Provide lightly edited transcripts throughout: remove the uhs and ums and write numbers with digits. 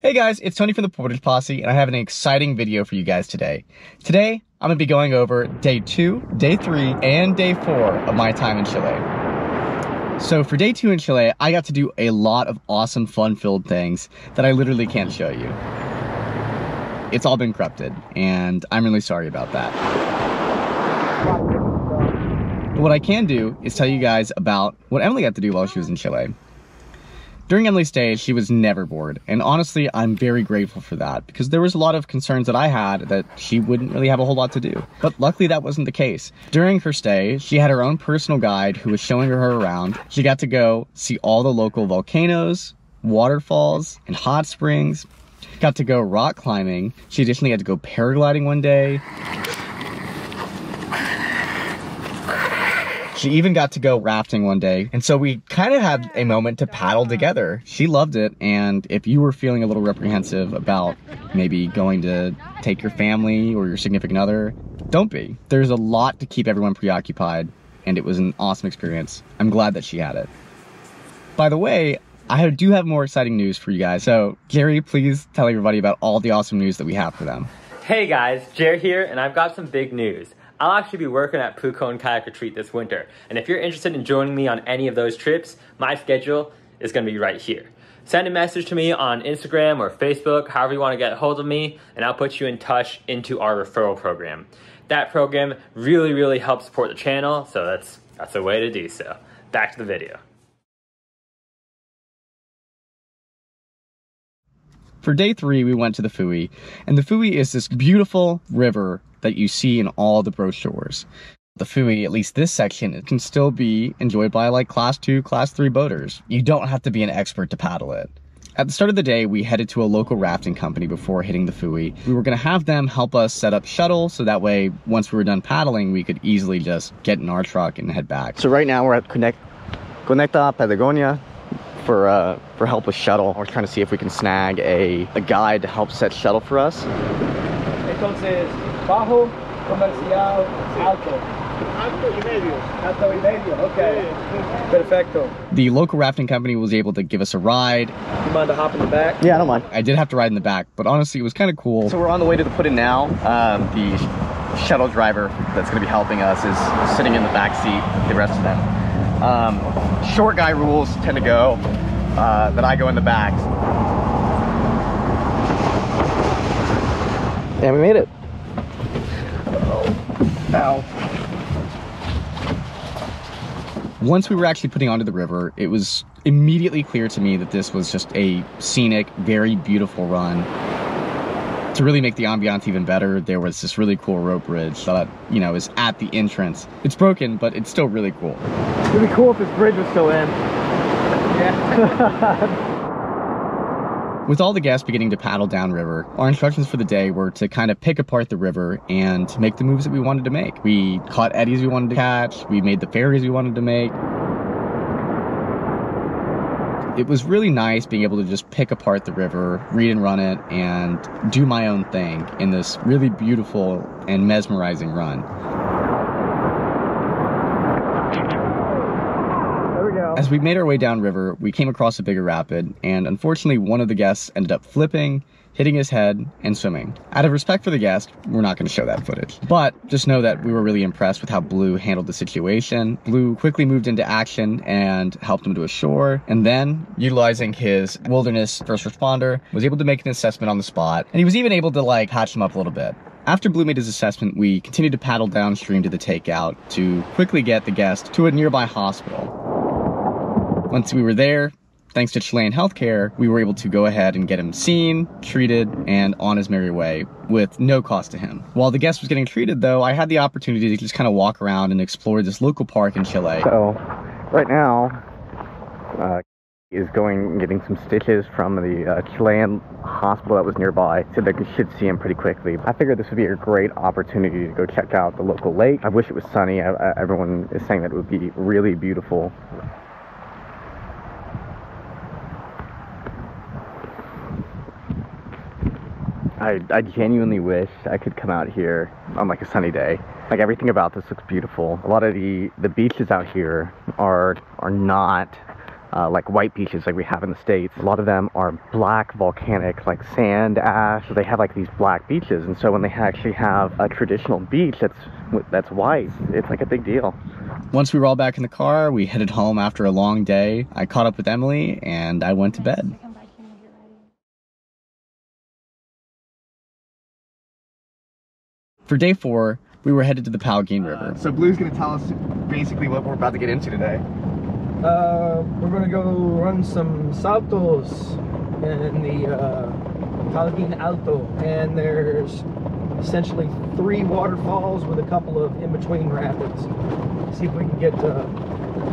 Hey guys, it's Tony from the Portage Posse, and I have an exciting video for you guys today. Today, I'm going to be going over day 2, day 3, and day 4 of my time in Chile. So for day 2 in Chile, I got to do a lot of awesome fun-filled things that I literally can't show you. It's all been corrupted, and I'm really sorry about that. But what I can do is tell you guys about what Emily got to do while she was in Chile. During Emily's stay, she was never bored, and honestly, I'm very grateful for that, because there was a lot of concerns that I had that she wouldn't really have a whole lot to do. But luckily, that wasn't the case. During her stay, she had her own personal guide who was showing her around. She got to go see all the local volcanoes, waterfalls, and hot springs. Got to go rock climbing. She additionally had to go paragliding one day. She even got to go rafting one day, and so we kind of had a moment to paddle together. She loved it, and if you were feeling a little apprehensive about maybe going to take your family or your significant other, don't be. There's a lot to keep everyone preoccupied, and it was an awesome experience. I'm glad that she had it. By the way, I do have more exciting news for you guys, so Jerry, please tell everybody about all the awesome news that we have for them. Hey guys, Jerry here, and I've got some big news. I'll actually be working at Pucon Kayak Retreat this winter, and if you're interested in joining me on any of those trips, my schedule is going to be right here. Send a message to me on Instagram or Facebook, however you want to get a hold of me, and I'll put you in touch into our referral program. That program really helps support the channel, so that's a way to do so. Back to the video. For day 3, we went to the Fuy, and the Fuy is this beautiful river that you see in all the brochures. The Fuy, at least this section, it can still be enjoyed by like class 2, class 3 boaters. You don't have to be an expert to paddle it. At the start of the day, we headed to a local rafting company before hitting the Fuy. We were gonna have them help us set up shuttle, so that way, once we were done paddling, we could easily just get in our truck and head back. So right now we're at Conecta Patagonia for help with shuttle. We're trying to see if we can snag a guide to help set shuttle for us. Entonces, bajo, comercial, alto. Alto y medio. Alto y medio, okay. Perfecto. The local rafting company was able to give us a ride. You mind to hop in the back? Yeah, I don't mind. I did have to ride in the back, but honestly, it was kind of cool. So we're on the way to the Pucon now. The shuttle driver that's going to be helping us is sitting in the back seat with the rest of them. Short guy rules tend to go that I go in the back. And we made it. Ow. Once we were actually putting onto the river, it was immediately clear to me that this was just a scenic, very beautiful run. To really make the ambiance even better, there was this really cool rope bridge that, you know, is at the entrance. It's broken, but it's still really cool. It'd be cool if this bridge was still in. Yeah. With all the guests beginning to paddle downriver, our instructions for the day were to kind of pick apart the river and make the moves that we wanted to make. We caught eddies we wanted to catch, we made the ferries we wanted to make. It was really nice being able to just pick apart the river, read and run it, and do my own thing in this really beautiful and mesmerizing run. As we made our way downriver, we came across a bigger rapid, and unfortunately one of the guests ended up flipping, hitting his head, and swimming. Out of respect for the guest, we're not going to show that footage. But just know that we were really impressed with how Blue handled the situation. Blue quickly moved into action and helped him to ashore, and then, utilizing his wilderness first responder, was able to make an assessment on the spot, and he was even able to like patch him up a little bit. After Blue made his assessment, we continued to paddle downstream to the takeout to quickly get the guest to a nearby hospital. Once we were there, thanks to Chilean healthcare, we were able to go ahead and get him seen, treated, and on his merry way with no cost to him. While the guest was getting treated though, I had the opportunity to just kind of walk around and explore this local park in Chile. So, right now, is going and getting some stitches from the Chilean hospital that was nearby, so they should see him pretty quickly. I figured this would be a great opportunity to go check out the local lake. I wish it was sunny. Everyone is saying that it would be really beautiful. I genuinely wish I could come out here on like a sunny day. Like everything about this looks beautiful. A lot of the beaches out here are not like white beaches like we have in the States. A lot of them are black volcanic, like sand, ash. So they have like these black beaches, and so when they actually have a traditional beach that's white, it's like a big deal. Once we were all back in the car, we headed home after a long day. I caught up with Emily and I went to bed. For day 4, we were headed to the Palguin River. So Blue's gonna tell us basically what we're about to get into today. We're gonna go run some saltos in the Palguin Alto, and there's essentially 3 waterfalls with a couple of in-between rapids. See if we can get a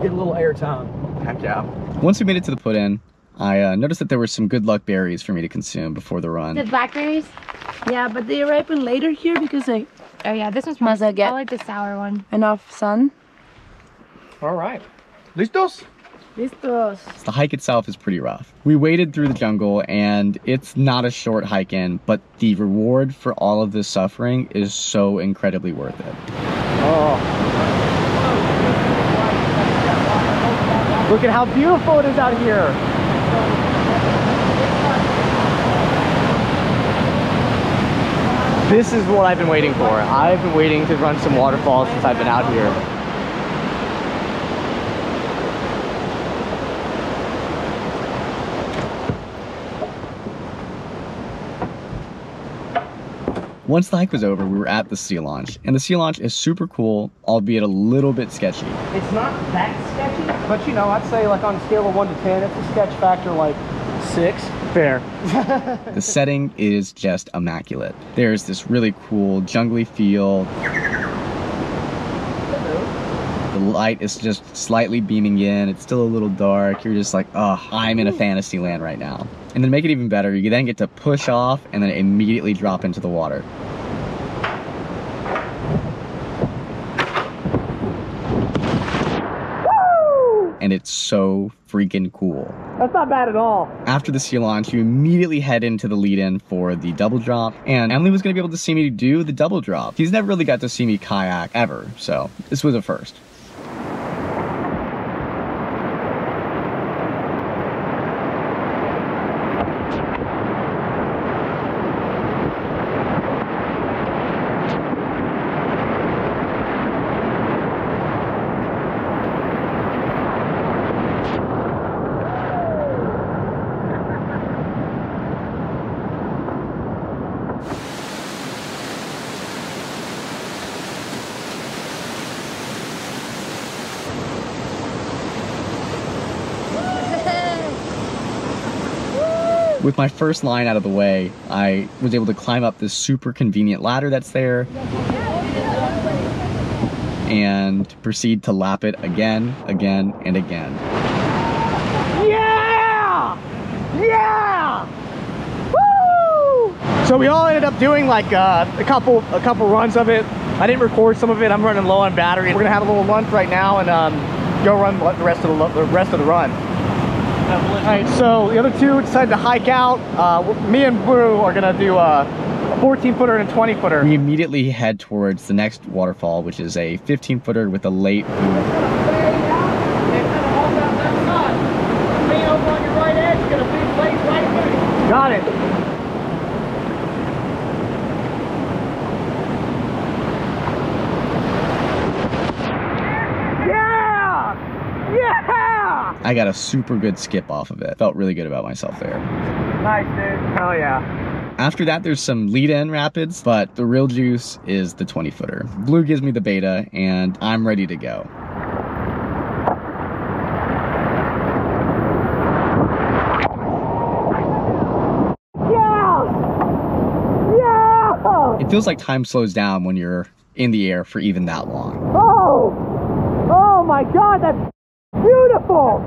little airtime. Heck yeah. Once we made it to the put-in, I noticed that there were some good luck berries for me to consume before the run. The blackberries? Yeah, but they ripen later here because they... Oh yeah, this one's Must I get- I like the sour one. enough sun. All right. Listos? Listos. The hike itself is pretty rough. We waded through the jungle and it's not a short hike in, but the reward for all of this suffering is so incredibly worth it. Oh. Look at how beautiful it is out here. This is what I've been waiting for. I've been waiting to run some waterfalls since I've been out here. Once the hike was over, we were at the sea launch, and the sea launch is super cool, albeit a little bit sketchy. It's not that sketchy, but you know, I'd say like on a scale of 1 to 10, it's a sketch factor like 6. Fair. The setting is just immaculate. There's this really cool jungly feel. The light is just slightly beaming in. It's still a little dark. You're just like, oh, I'm in a fantasy land right now. And to make it even better, you then get to push off and then immediately drop into the water. And it's so freaking cool. That's not bad at all. After the sea launch, you immediately head into the lead-in for the double drop, and Emily was gonna be able to see me do the double drop. She's never really got to see me kayak ever, so this was a first. With my first line out of the way, I was able to climb up this super convenient ladder that's there and proceed to lap it again, and again. Yeah! Yeah! Woo! So we all ended up doing like a couple runs of it. I didn't record some of it. I'm running low on battery. We're gonna have a little lunch right now and go run the rest of the run. Alright, so the other two decided to hike out. Me and Blue are gonna do a 14-footer and a 20-footer. We immediately head towards the next waterfall, which is a 15-footer with a late Got it. Yeah! Yeah! I got a super good skip off of it. Felt really good about myself there. Nice, dude. Hell yeah. After that, there's some lead-in rapids, but the real juice is the 20-footer. Blue gives me the beta, and I'm ready to go. It feels like time slows down when you're in the air for even that long. Oh my God, that's beautiful.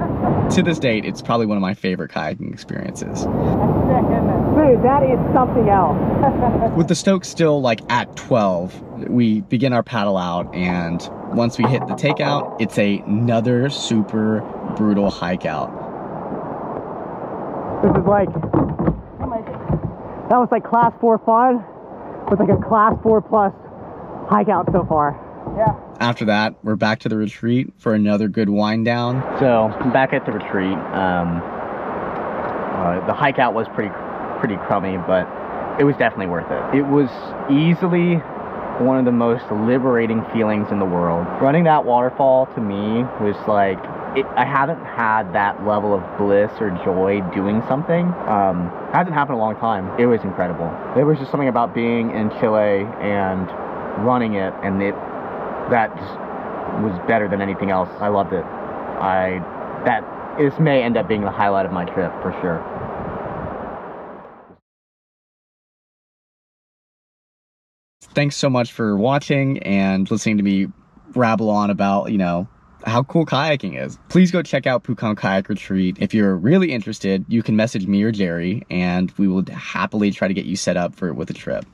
To this date, it's probably one of my favorite kayaking experiences. Dude, that is something else. With the stoke still like at 12, we begin our paddle out, and once we hit the takeout, it's another super brutal hike out. This is like, that was like class 4 fun with like a class 4 plus hike out so far. Yeah. After that, we're back to the retreat for another good wind down. So I'm back at the retreat. The hike out was pretty crummy, but it was definitely worth it. It was easily one of the most liberating feelings in the world. Running that waterfall to me was like, I haven't had that level of bliss or joy doing something. It hasn't happened in a long time. It was incredible. There was just something about being in Chile and running it, and that just was better than anything else. I loved it. This may end up being the highlight of my trip for sure. Thanks so much for watching and listening to me rabble on about, how cool kayaking is. Please go check out Pucon Kayak Retreat. If you're really interested, you can message me or Jerry, and we will happily try to get you set up with a trip.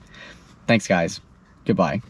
Thanks, guys. Goodbye.